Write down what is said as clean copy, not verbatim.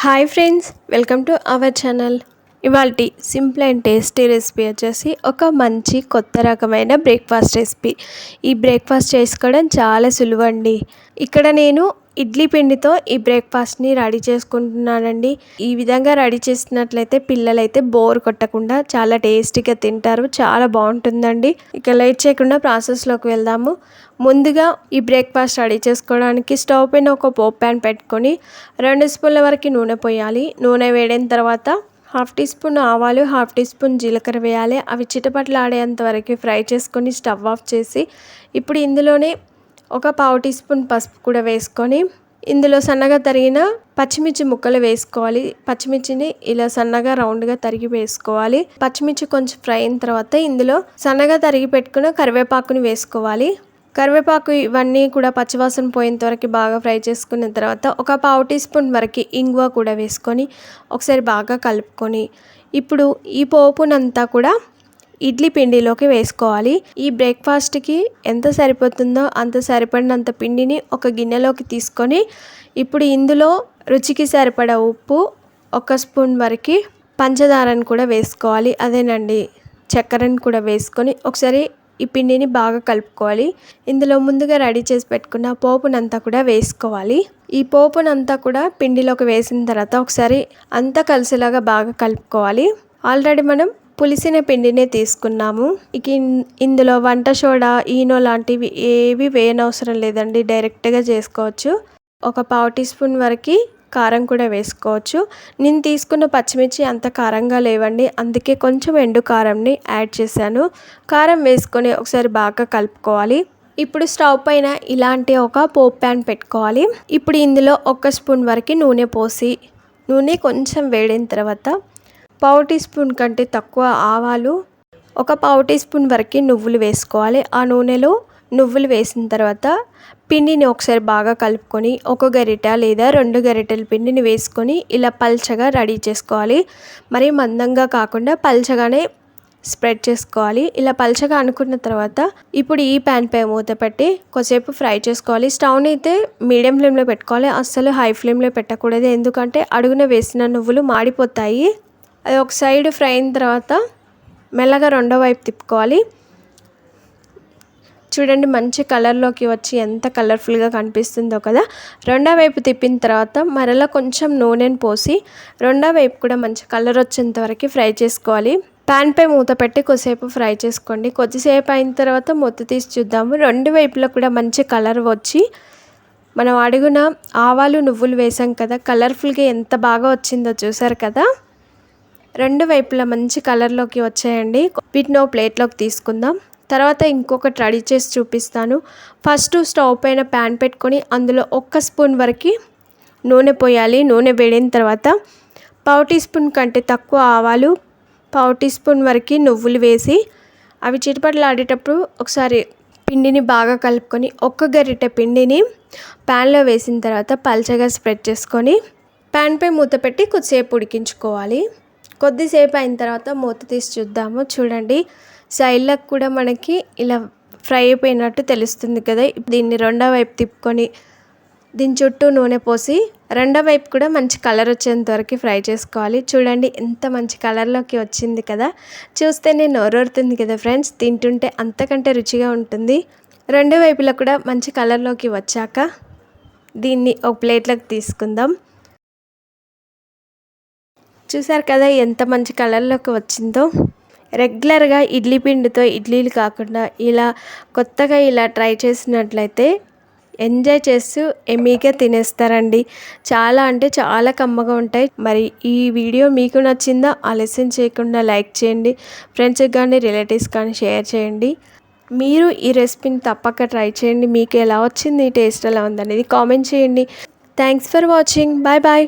Hi friends, welcome to our channel. ఇవాల్టి simple and tasty recipe వచ్చేసి ఒక మంచి కొత్త రకమైన బ్రేక్ఫాస్ట్ రెసిపీ. ఈ బ్రేక్ఫాస్ట్ చేసుకోవడం చాలా సులువండి. ఇక్కడ నేను ఇడ్లీ పిండితో ఈ బ్రేక్ఫాస్ట్ని రెడీ చేసుకుంటున్నానండి. ఈ విధంగా రెడీ చేసినట్లయితే పిల్లలైతే బోర్ కొట్టకుండా చాలా టేస్టీగా తింటారు. చాలా బాగుంటుందండి. ఇక లేట్ చేయకుండా ప్రాసెస్లోకి వెళ్దాము. ముందుగా ఈ బ్రేక్ఫాస్ట్ రెడీ చేసుకోవడానికి స్టవ్ పైన ఒక పోప్ ప్యాన్ పెట్టుకొని 2 స్పూన్ల వరకు నూనె పోయాలి. నూనె వేడిన తర్వాత 1/2 టీ స్పూన్ ఆవాలు, 1/2 టీ స్పూన్ జీలకర్ర వేయాలి. అవి చిటపటలాడేంత వరకు ఫ్రై చేసుకొని స్టవ్ ఆఫ్ చేసి ఇప్పుడు ఇందులోనే ఒక 1/2 టీ స్పూన్ పసుపు కూడా వేసుకొని ఇందులో సన్నగా తరిగిన పచ్చిమిర్చి ముక్కలు వేసుకోవాలి. పచ్చిమిర్చిని ఇలా సన్నగా రౌండ్గా తరిగి వేసుకోవాలి. పచ్చిమిర్చి కొంచెం ఫ్రై అయిన తర్వాత ఇందులో సన్నగా తరిగి పెట్టుకున్న కరివేపాకుని వేసుకోవాలి. కరివేపాకు ఇవన్నీ కూడా పచ్చివాసన పోయేంత వరకు బాగా ఫ్రై చేసుకున్న తర్వాత ఒక 1/2 టీ స్పూన్ వరకు ఇంగువ కూడా వేసుకొని ఒకసారి బాగా కలుపుకొని ఇప్పుడు ఈ పోపునంతా కూడా ఇడ్లీ పిండిలోకి వేసుకోవాలి. ఈ బ్రేక్ఫాస్ట్కి ఎంత సరిపోతుందో అంత సరిపడినంత పిండిని ఒక గిన్నెలోకి తీసుకొని ఇప్పుడు ఇందులో రుచికి సరిపడా ఉప్పు, 1 స్పూన్ వరకు పంచదారను కూడా వేసుకోవాలి. అదేనండి, చక్కెరను కూడా వేసుకొని ఒకసారి ఈ పిండిని బాగా కలుపుకోవాలి. ఇందులో ముందుగా రెడీ చేసి పెట్టుకున్న పోపునంతా కూడా వేసుకోవాలి. ఈ పోపునంతా కూడా పిండిలోకి వేసిన తర్వాత ఒకసారి అంతా కలిసేలాగా బాగా కలుపుకోవాలి. ఆల్రెడీ మనం పులిసిన పిండినే తీసుకున్నాము. ఇక ఇందులో వంట సోడా, ఈనో లాంటివి ఏవి వేయనవసరం లేదండి, డైరెక్ట్గా చేసుకోవచ్చు. ఒక 1/2 టీ స్పూన్ వరకు కారం కూడా వేసుకోవచ్చు. నేను తీసుకున్న పచ్చిమిర్చి అంత కారంగా లేవండి, అందుకే కొంచెం ఎండు కారంని యాడ్ చేశాను. కారం వేసుకొని ఒకసారి బాగా కలుపుకోవాలి. ఇప్పుడు స్టవ్ పైన ఇలాంటి ఒక పోప్ ప్యాన్ పెట్టుకోవాలి. ఇప్పుడు ఇందులో 1 స్పూన్ వరకు నూనె పోసి నూనె కొంచెం వేడిన తర్వాత 1/2 టీ స్పూన్ కంటే తక్కువ ఆవాలు, ఒక 1/2 టీ స్పూన్ వరకు నువ్వులు వేసుకోవాలి. ఆ నూనెలో నువ్వులు వేసిన తర్వాత పిండిని ఒకసారి బాగా కలుపుకొని 1 గరిట లేదా 2 గరిటెల పిండిని వేసుకొని ఇలా పల్చగా రెడీ చేసుకోవాలి. మరి మందంగా కాకుండా పల్చగానే స్ప్రెడ్ చేసుకోవాలి. ఇలా పల్చగా అనుకున్న తర్వాత ఇప్పుడు ఈ ప్యాన్ పై మూత పెట్టి కొద్దిసేపు ఫ్రై చేసుకోవాలి. స్టవ్ని అయితే మీడియం ఫ్లేమ్లో పెట్టుకోవాలి, అస్సలు హై ఫ్లేమ్లో పెట్టకూడదు, ఎందుకంటే అడుగున వేసిన నువ్వులు మాడిపోతాయి. అది ఒక సైడ్ ఫ్రై అయిన తర్వాత మెల్లగా రెండో వైపు తిప్పుకోవాలి. చూడండి, మంచి కలర్లోకి వచ్చి ఎంత కలర్ఫుల్గా కనిపిస్తుందో కదా. రెండో వైపు తిప్పిన తర్వాత మరలా కొంచెం నూనెను పోసి రెండో వైపు కూడా మంచి కలర్ వచ్చేంత వరకు ఫ్రై చేసుకోవాలి. ప్యాన్ పై మూత పెట్టి కొద్దిసేపు ఫ్రై చేసుకోండి. కొద్దిసేపు అయిన తర్వాత మూత తీసి చూద్దాము. రెండు వైపులో కూడా మంచి కలర్ వచ్చి మనం అడుగున ఆవాలు, నువ్వులు వేసాం కదా, కలర్ఫుల్గా ఎంత బాగా వచ్చిందో చూసారు కదా. రెండు వైపులా మంచి కలర్లోకి వచ్చాయండి. వీటిని ప్లేట్లోకి తీసుకుందాం. తర్వాత ఇంకొకటి రెడీ చేసి చూపిస్తాను. ఫస్ట్ స్టవ్ పైన ప్యాన్ పెట్టుకొని అందులో 1 స్పూన్ వరకు నూనె పోయాలి. నూనె వేడిన తర్వాత 1/2 టీ స్పూన్ కంటే తక్కువ ఆవాలు, 1/2 టీ స్పూన్ వరకు నువ్వులు వేసి అవి చిటపటలాడేటప్పుడు ఒకసారి పిండిని బాగా కలుపుకొని 1 గరిటె పిండిని ప్యాన్లో వేసిన తర్వాత పల్చగా స్ప్రెడ్ చేసుకొని ప్యాన్ పై మూత పెట్టి కొద్దిసేపు ఉడికించుకోవాలి. కొద్దిసేపు అయిన తర్వాత మూత తీసి చూద్దాము. చూడండి, సైడ్లకు కూడా మనకి ఇలా ఫ్రై అయిపోయినట్టు తెలుస్తుంది కదా. దీన్ని రెండో వైపు తిప్పుకొని దీని చుట్టూ నూనె పోసి రెండో వైపు కూడా మంచి కలర్ వచ్చేంత వరకు ఫ్రై చేసుకోవాలి. చూడండి, ఎంత మంచి కలర్లోకి వచ్చింది కదా. చూస్తేనే నోరూరుతుంది కదా ఫ్రెండ్స్, తింటుంటే అంతకంటే రుచిగా ఉంటుంది. రెండు వైపులా కూడా మంచి కలర్లోకి వచ్చాక దీన్ని ఒక ప్లేట్లోకి తీసుకుందాం. చూసారు కదా ఎంత మంచి కలర్లోకి వచ్చిందో. రెగ్యులర్గా ఇడ్లీ పిండితో ఇడ్లీలు కాకుండా ఇలా కొత్తగా ఇలా ట్రై చేసినట్లయితే ఎంజాయ్ చేస్తూ ఎమ్మీగా తినేస్తారండి. చాలా అంటే చాలా కమ్మగా ఉంటాయి. మరి ఈ వీడియో మీకు నచ్చిందా? ఆలస్యం చేయకుండా లైక్ చేయండి. ఫ్రెండ్స్కి కానీ రిలేటివ్స్ కానీ షేర్ చేయండి. మీరు ఈ రెసిపీని తప్పక ట్రై చేయండి. మీకు ఎలా వచ్చింది, టేస్ట్ ఎలా ఉందనేది కామెంట్ చేయండి. Thanks for watching. Bye bye.